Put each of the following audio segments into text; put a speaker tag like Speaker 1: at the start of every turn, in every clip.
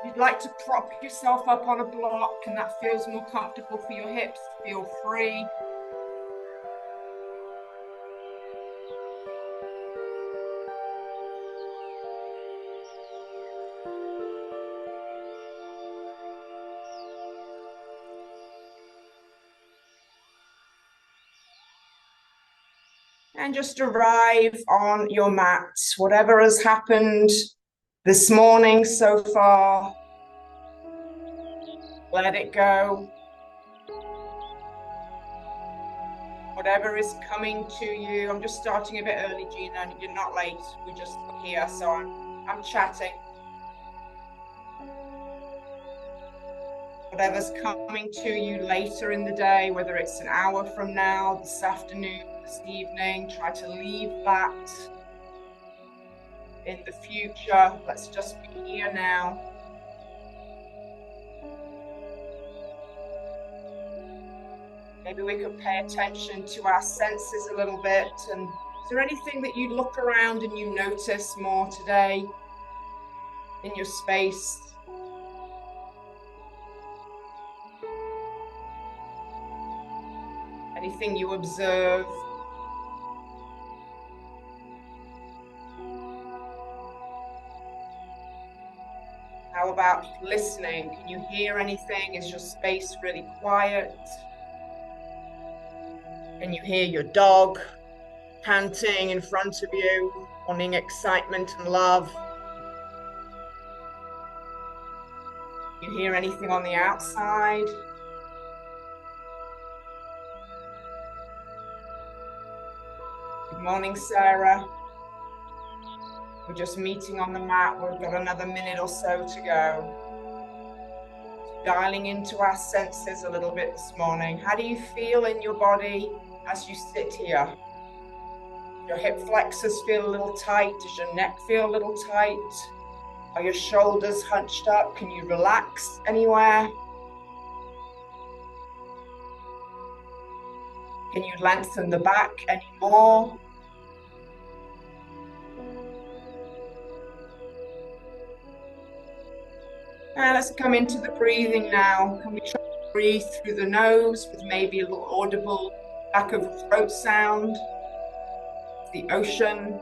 Speaker 1: You'd like to prop yourself up on a block and that feels more comfortable for your hips, feel free. And just arrive on your mat. Whatever has happened this morning so far, let it go. Whatever is coming to you. I'm just starting a bit early, Gina. You're not late. We're just here, so I'm chatting. Whatever's coming to you later in the day, whether it's an hour from now, this afternoon, this evening, try to leave that in the future. Let's just be here now. Maybe we could pay attention to our senses a little bit. And is there anything that you look around and you notice more today in your space? Anything you observe? How about listening? Can you hear anything? Is your space really quiet? Can you hear your dog panting in front of you, wanting excitement and love? Can you hear anything on the outside? Good morning, Sarah. We're just meeting on the mat. We've got another minute or so to go. Dialing into our senses a little bit this morning. How do you feel in your body as you sit here? Your hip flexors feel a little tight? Does your neck feel a little tight? Are your shoulders hunched up? Can you relax anywhere? Can you lengthen the back any more? Now let's come into the breathing now. Can we try to breathe through the nose with maybe a little audible back of the throat sound? The ocean.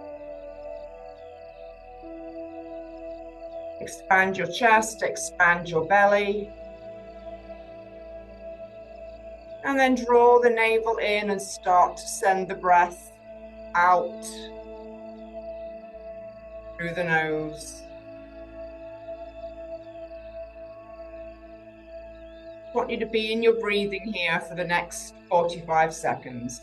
Speaker 1: Expand your chest, expand your belly. And then draw the navel in and start to send the breath out through the nose. I want you to be in your breathing here for the next 45 seconds.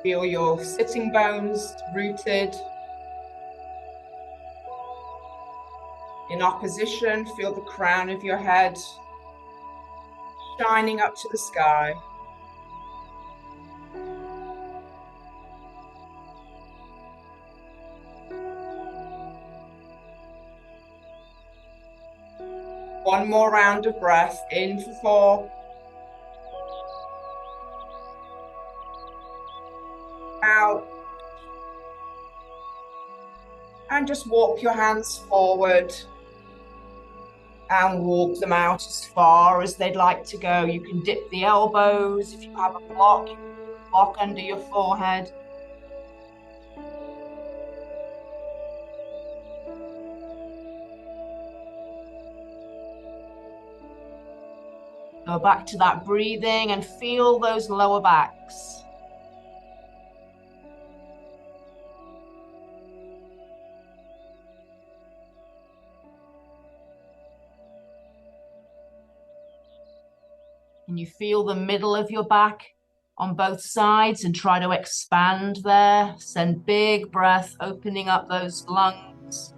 Speaker 1: Feel your sitting bones rooted. In opposition, feel the crown of your head shining up to the sky. One more round of breath, in for 4. Out. And just walk your hands forward and walk them out as far as they'd like to go. You can dip the elbows. If you have a block, you can block under your forehead. Go back to that breathing and feel those lower backs. Can you feel the middle of your back on both sides and try to expand there? Send big breath, opening up those lungs.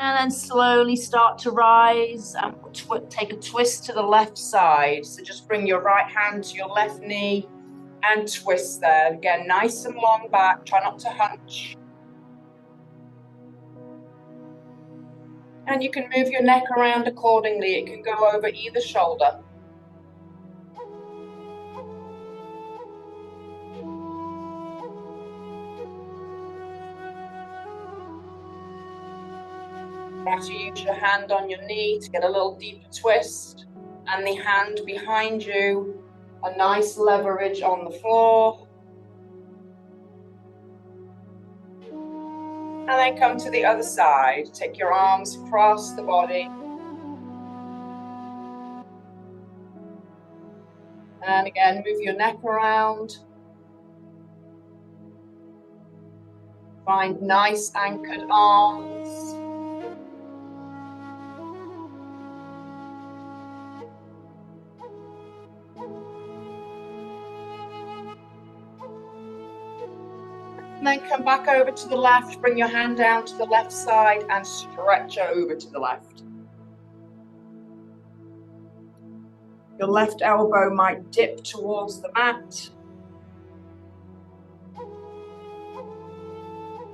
Speaker 1: And then slowly start to rise and take a twist to the left side. So just bring your right hand to your left knee and twist there. Again, nice and long back. Try not to hunch. And you can move your neck around accordingly. It can go over either shoulder. Try to use your hand on your knee to get a little deeper twist, and the hand behind you, a nice leverage on the floor. And then come to the other side. Take your arms across the body. And again, move your neck around. Find nice anchored arms. And then come back over to the left, bring your hand down to the left side and stretch over to the left. Your left elbow might dip towards the mat.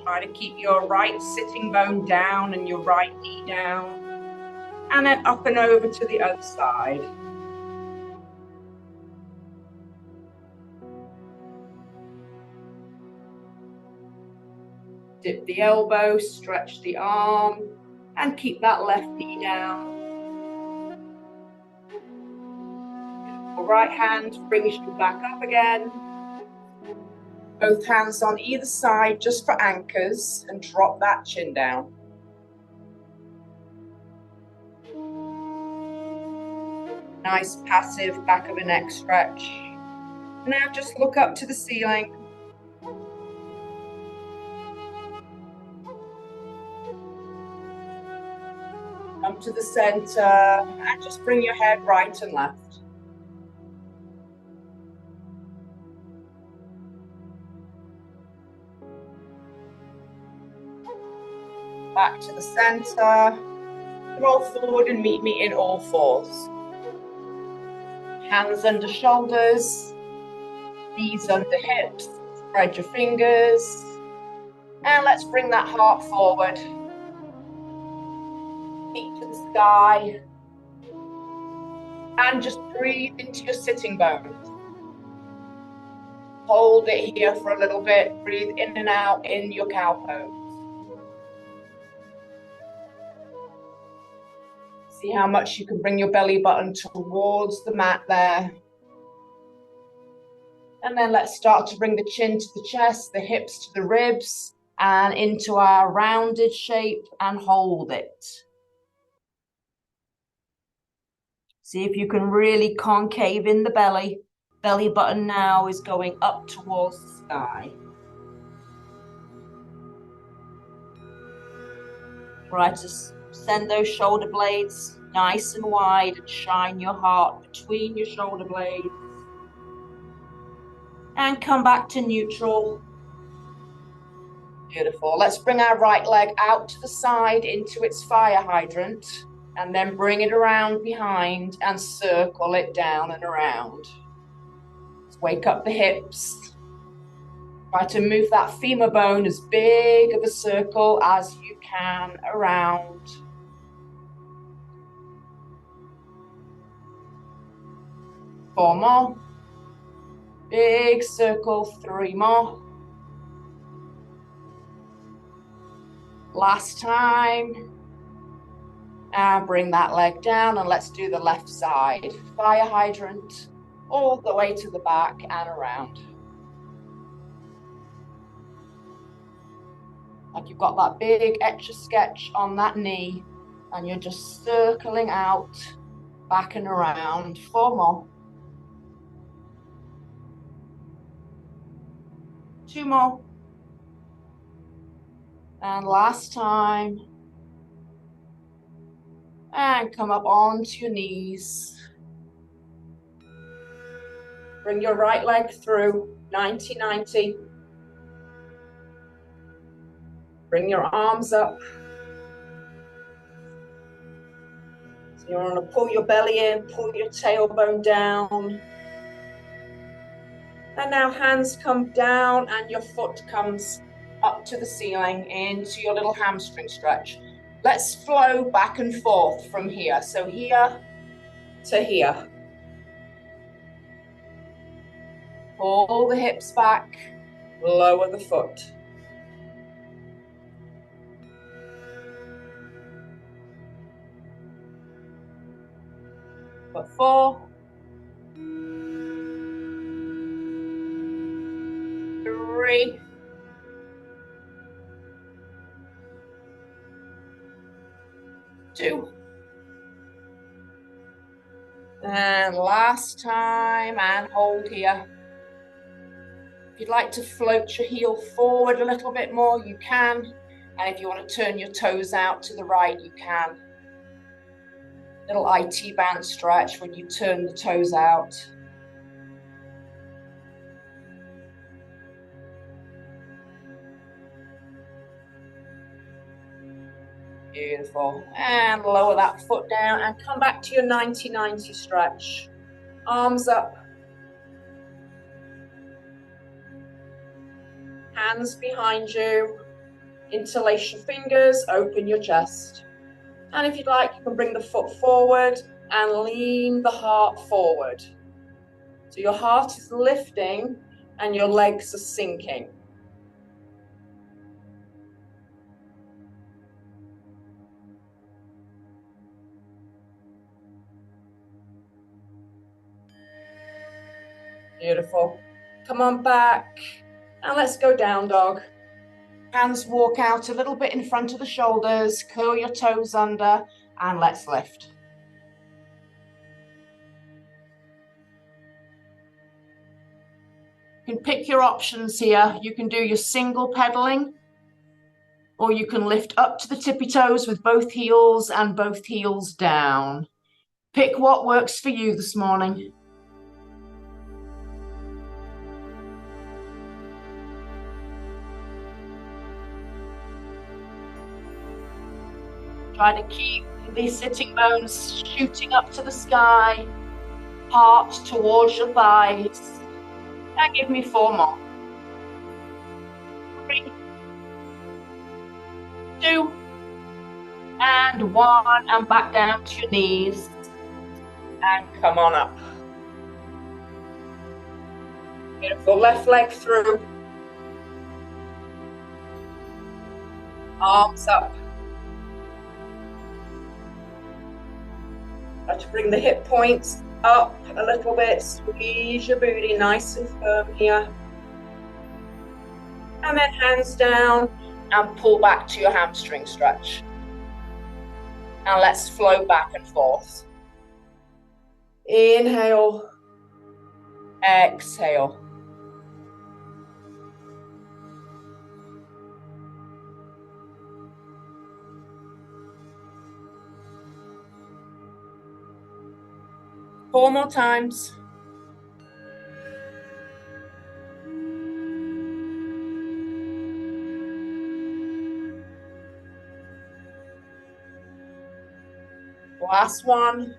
Speaker 1: Try to keep your right sitting bone down and your right knee down. And then up and over to the other side. Dip the elbow, stretch the arm, and keep that left knee down. Your right hand brings you back up again. Both hands on either side just for anchors, and drop that chin down. Nice passive back of the neck stretch. Now just look up to the ceiling. Come to the center and just bring your head right and left. Back to the center. Roll forward and meet me in all fours. Hands under shoulders, knees under hips, spread your fingers. And let's bring that heart forward. Feet to the sky. And just breathe into your sitting bones. Hold it here for a little bit. Breathe in and out in your cow pose. See how much you can bring your belly button towards the mat there. And then let's start to bring the chin to the chest, the hips to the ribs, and into our rounded shape, and hold it. See if you can really concave in the belly. Belly button now is going up towards the sky. Try to send those shoulder blades nice and wide and shine your heart between your shoulder blades. And come back to neutral. Beautiful. Let's bring our right leg out to the side into its fire hydrant, and then bring it around behind and circle it down and around. Let's wake up the hips. Try to move that femur bone as big of a circle as you can around. Four more. Big circle, 3 more. Last time. And bring that leg down, and let's do the left side. Fire hydrant all the way to the back and around. Like you've got that big Etch-a-Sketch on that knee, and you're just circling out, back and around. 4 more. 2 more. And last time. And come up onto your knees. Bring your right leg through, 90-90. Bring your arms up. So you want to pull your belly in, pull your tailbone down. And now hands come down and your foot comes up to the ceiling into your little hamstring stretch. Let's flow back and forth from here. So here to here. Pull the hips back, lower the foot. For 4, 3, 2, and last time, and hold here. If you'd like to float your heel forward a little bit more, you can. And if you want to turn your toes out to the right, you can. Little IT band stretch when you turn the toes out. Beautiful. And lower that foot down and come back to your 90-90 stretch. Arms up. Hands behind you. Interlace your fingers, open your chest. And if you'd like, you can bring the foot forward and lean the heart forward. So your heart is lifting and your legs are sinking. Beautiful. Come on back. And let's go down dog. Hands walk out a little bit in front of the shoulders, curl your toes under, and let's lift. You can pick your options here. You can do your single pedaling, or you can lift up to the tippy toes with both heels and both heels down. Pick what works for you this morning. Try to keep these sitting bones shooting up to the sky, heart towards your thighs. And give me 4 more. 3, 2, and 1, and back down to your knees. And come on up. Beautiful. Left leg through. Arms up. Try to bring the hip points up a little bit. Squeeze your booty nice and firm here. And then hands down and pull back to your hamstring stretch. And let's flow back and forth. Inhale. Exhale. Four more times. Last one.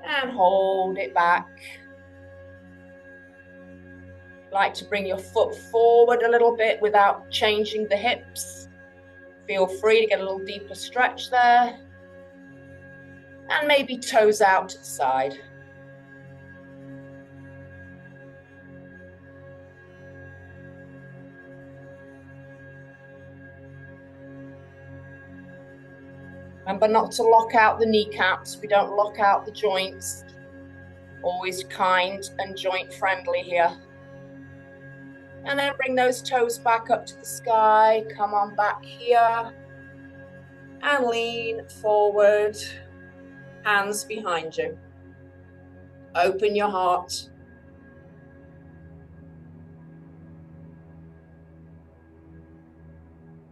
Speaker 1: And hold it back. Like to bring your foot forward a little bit without changing the hips. Feel free to get a little deeper stretch there. And maybe toes out to the side. Remember not to lock out the kneecaps. We don't lock out the joints. Always kind and joint friendly here. And then bring those toes back up to the sky. Come on back here. And lean forward. Hands behind you. Open your heart.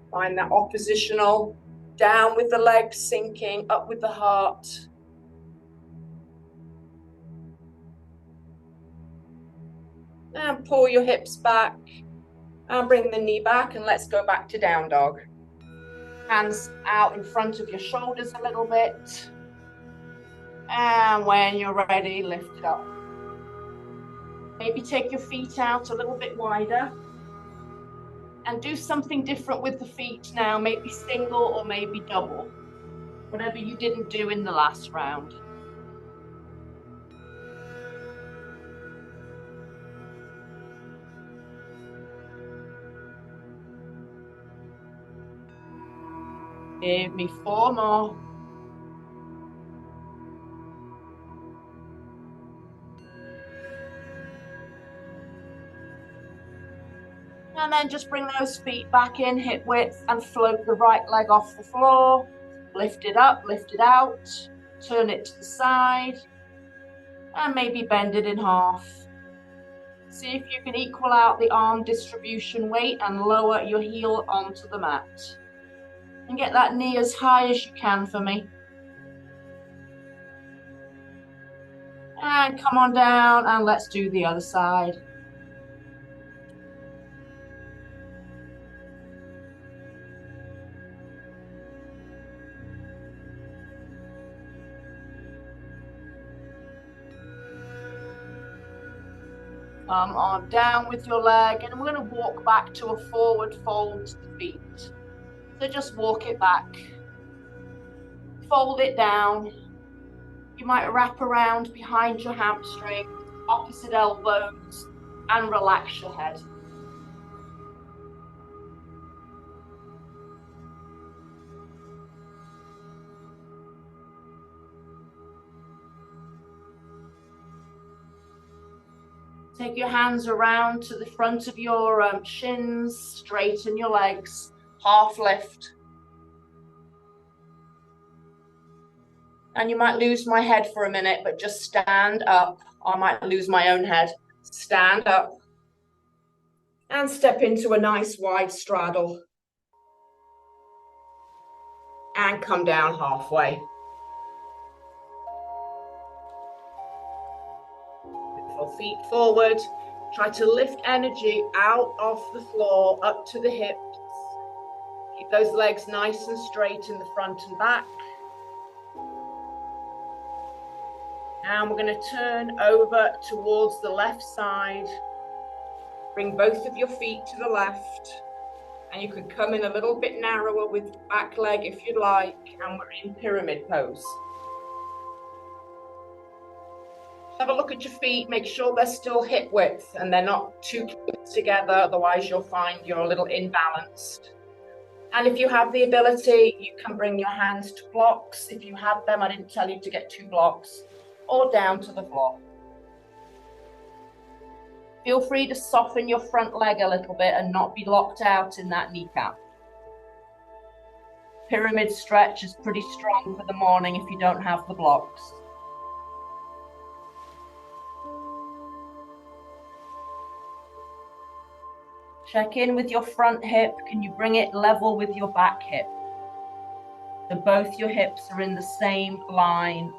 Speaker 1: Find that oppositional. Down with the legs sinking, up with the heart. And pull your hips back. And bring the knee back, and let's go back to down dog. Hands out in front of your shoulders a little bit. And when you're ready, lift it up. Maybe take your feet out a little bit wider.
Speaker 2: And do something different with the feet now, maybe single or maybe double, whatever you didn't do in the last round. Give me 4 more. And then just bring those feet back in, hip width, and float the right leg off the floor. Lift it up, lift it out, turn it to the side, and maybe bend it in half. See if you can equal out the arm distribution weight and lower your heel onto the mat. And get that knee as high as you can for me. And come on down, and let's do the other side. Come on down with your leg, and we're going to walk back to a forward fold to the feet. So just walk it back. Fold it down. You might wrap around behind your hamstring, opposite elbows, and relax your head. Take your hands around to the front of your shins, straighten your legs, half lift. And you might lose my head for a minute, but just stand up. I might lose my own head. Stand up and step into a nice wide straddle. And come down halfway. Feet forward. Try to lift energy out of the floor, up to the hips. Keep those legs nice and straight in the front and back. And we're going to turn over towards the left side. Bring both of your feet to the left. And you can come in a little bit narrower with the back leg if you'd like. And we're in pyramid pose. Have a look at your feet, make sure they're still hip width and they're not too close together, otherwise you'll find you're a little imbalanced. And if you have the ability, you can bring your hands to blocks. If you have them, I didn't tell you to get 2 blocks, or down to the floor. Feel free to soften your front leg a little bit and not be locked out in that kneecap. Pyramid stretch is pretty strong for the morning if you don't have the blocks. Check in with your front hip. Can you bring it level with your back hip? So both your hips are in the same line.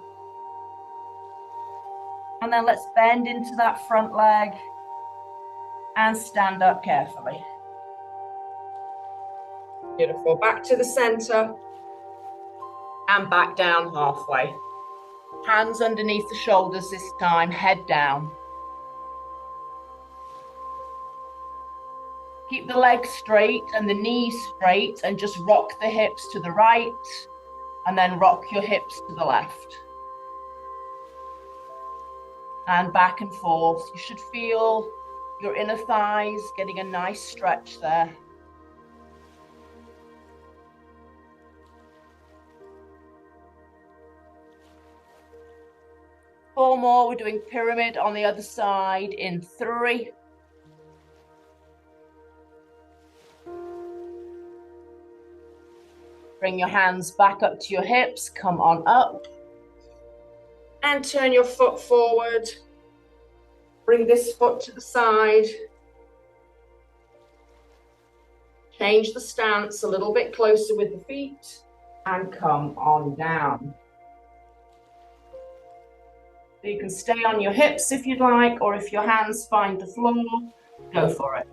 Speaker 2: And then let's bend into that front leg and stand up carefully. Beautiful. Back to the center and back down halfway. Hands underneath the shoulders this time, head down. Keep the legs straight and the knees straight and just rock the hips to the right and then rock your hips to the left. And back and forth. You should feel your inner thighs getting a nice stretch there. Four more. We're doing pyramid on the other side in 3. Bring your hands back up to your hips, come on up. And turn your foot forward. Bring this foot to the side. Change the stance a little bit closer with the feet and come on down. So you can stay on your hips if you'd like, or if your hands find the floor, go for it.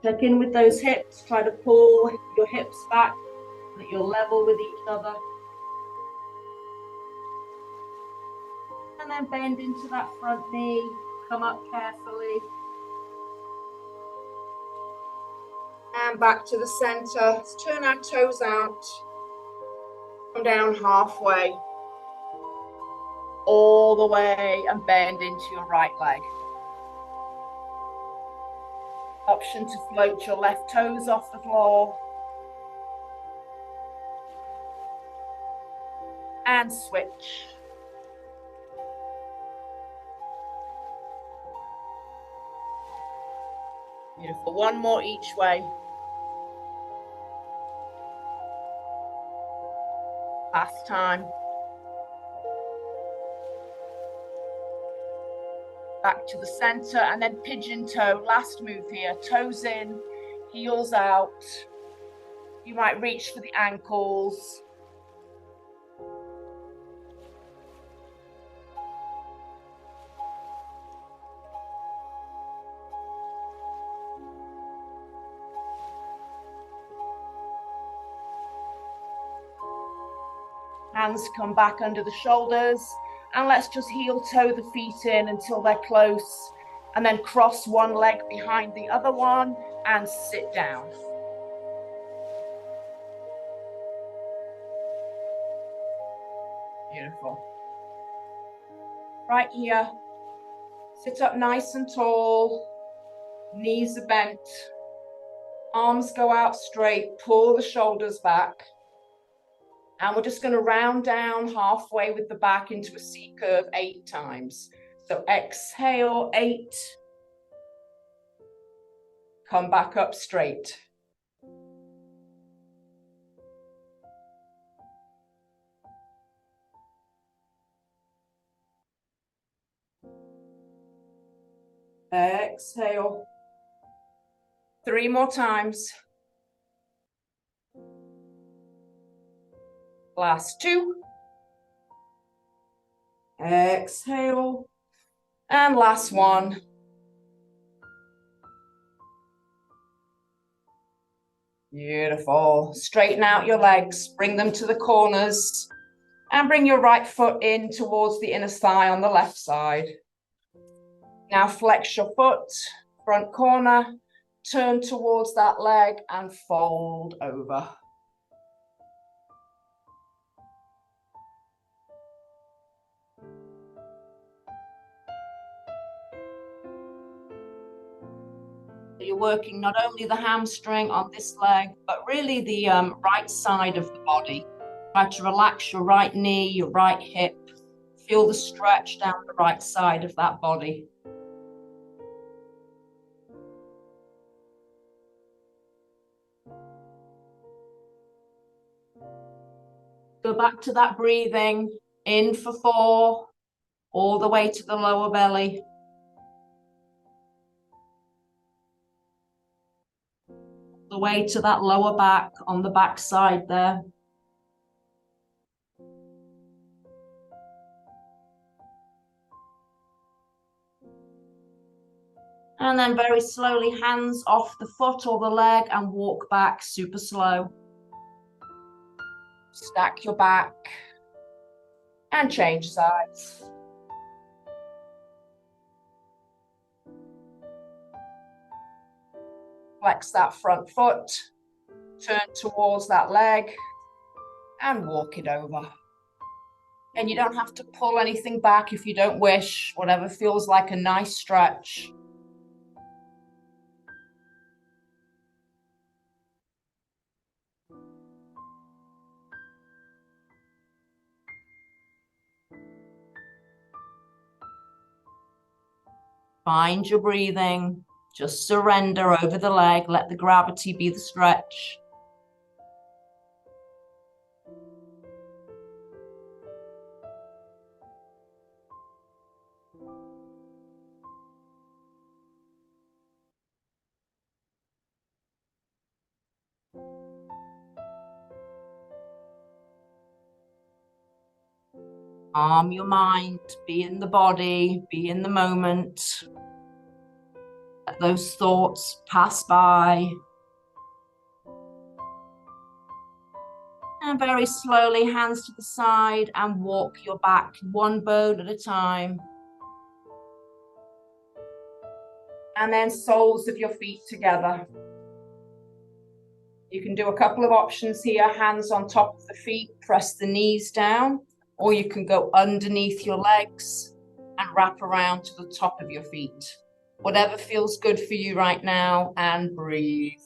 Speaker 2: Check in with those hips, try to pull your hips back so that you're level with each other. And then bend into that front knee, come up carefully.
Speaker 1: And back to the center. Let's turn our toes out. Come down halfway. All the way and bend into your right leg. Option to float your left toes off the floor. And switch. Beautiful. One more each way. Last time. Back to the center and then pigeon toe. Last move here. Toes in, heels out. You might reach for the ankles. Hands come back under the shoulders. And let's just heel toe the feet in until they're close. And then cross one leg behind the other one and sit down. Beautiful. Right here. Sit up nice and tall. Knees are bent. Arms go out straight. Pull the shoulders back. And we're just going to round down halfway with the back into a C curve 8 times. So exhale, 8. Come back up straight. Exhale. 3 more times. Last 2. Exhale. And last 1. Beautiful. Straighten out your legs. Bring them to the corners. And bring your right foot in towards the inner thigh on the left side. Now flex your foot, front corner. Turn towards that leg and fold over. You're working not only the hamstring on this leg, but really the right side of the body. Try to relax your right knee, your right hip. Feel the stretch down the right side of that body. Go back to that breathing. In for 4, all the way to the lower belly. The way to that lower back on the back side there. And then very slowly, hands off the foot or the leg and walk back super slow. Stack your back and change sides. Flex that front foot, turn towards that leg and walk it over. And you don't have to pull anything back if you don't wish, whatever feels like a nice stretch. Find your breathing. Just surrender over the leg. Let the gravity be the stretch. Calm your mind. Be in the body. Be in the moment.
Speaker 2: Let those thoughts pass by. And very slowly, hands to the side, and walk your back one bone at a time. And then soles of your feet together. You can do a couple of options here. Hands on top of the feet, press the knees down, or you can go underneath your legs and wrap around to the top of your feet. Whatever feels good for you right now, and breathe.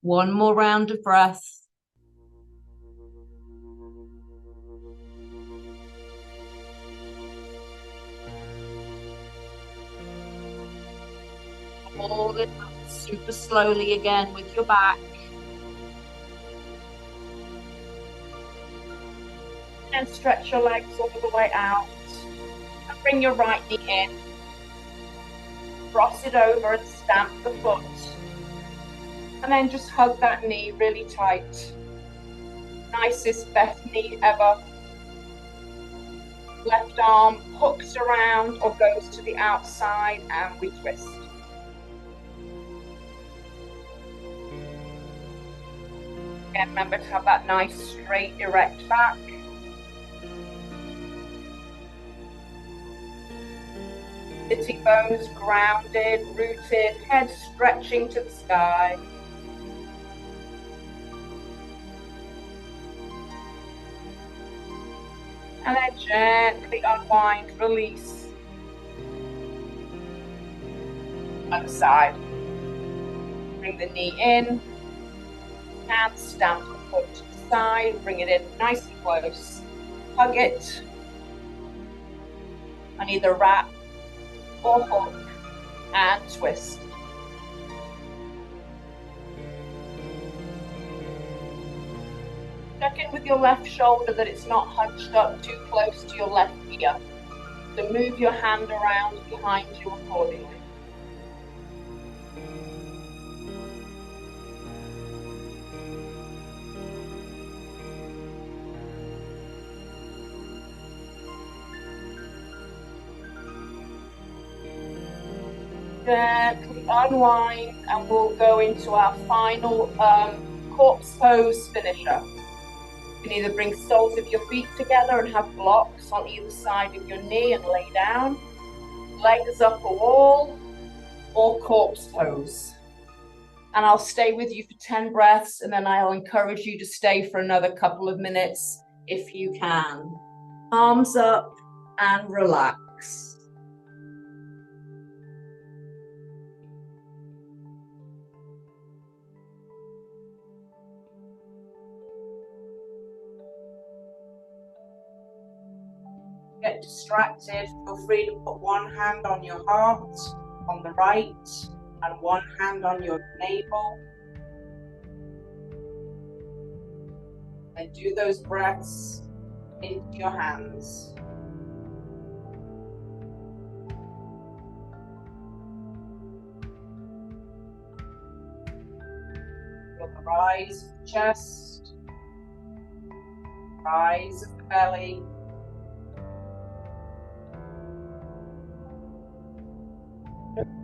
Speaker 2: One more round of breath. Hold it up super slowly again with your back. And stretch your legs all the way out. And bring your right knee in. Cross it over and stamp the foot. And then just hug that knee really tight. Nicest, best knee ever. Left arm hooks around or goes to the outside, and we twist. Again, remember to have that nice, straight, erect back. Sitting bones grounded, rooted, head stretching to the sky. And then gently unwind, release. Other side. Bring the knee in. Hands stamp the foot to the side. Bring it in nice and close. Hug it. And either wrap or hook and twist. Check in with your left shoulder that it's not hunched up too close to your left ear. So move your hand around behind you accordingly. Gently unwind, and we'll go into our final corpse pose finisher. You can either bring soles of your feet together and have blocks on either side of your knee and lay down, legs up a wall, or corpse pose. And I'll stay with you for 10 breaths, and then I'll encourage you to stay for another couple of minutes if you can. Arms up and relax. Get distracted, feel free to put one hand on your heart, on the right, and one hand on your navel. And do those breaths into your hands. Feel the rise of the chest, rise of the belly.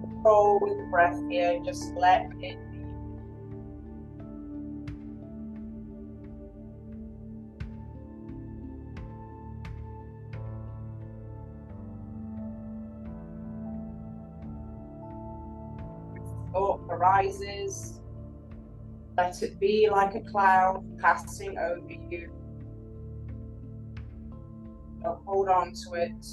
Speaker 2: Control with the breath here, just let it be. Thought arises, let it be like a cloud passing over you. Don't hold on to it.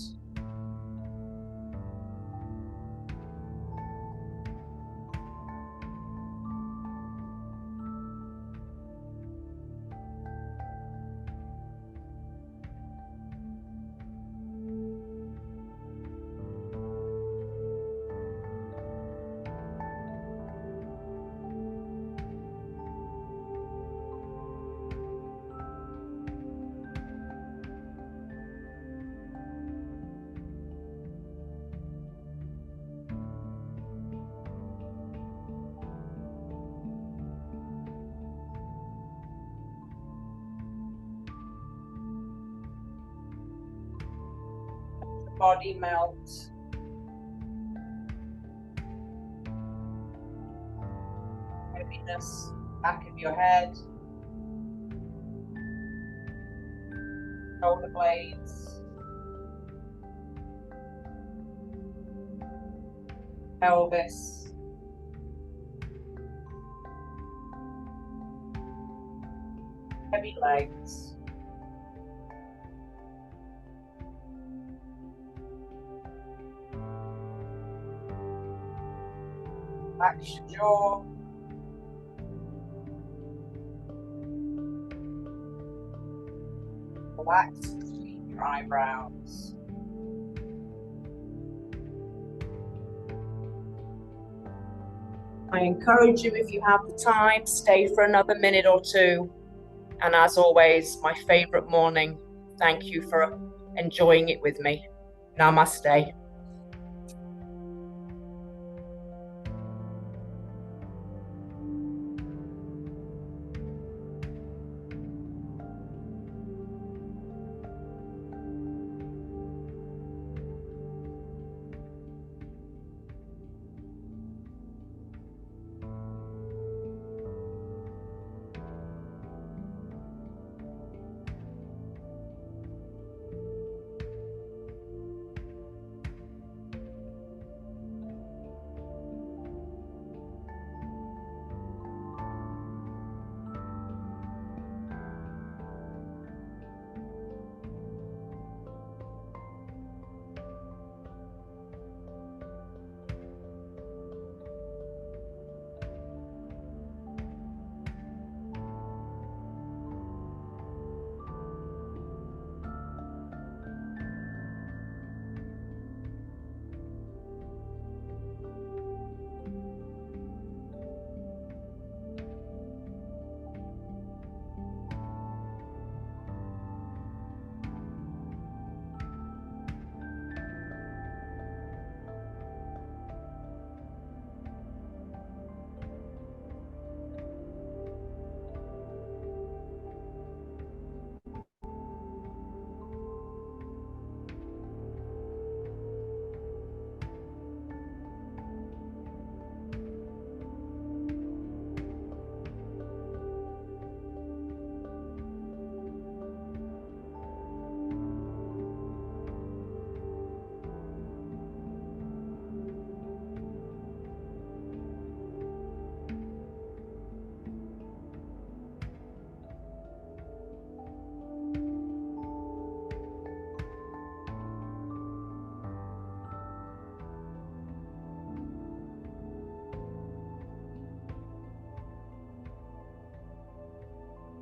Speaker 1: body melt. Heaviness, back of your head. Shoulder blades. Pelvis. Heavy legs. Relax your jaw. Relax between your eyebrows. I encourage you, if you have the time, stay for another minute or two. And as always, my favorite morning, thank you for enjoying it with me. Namaste.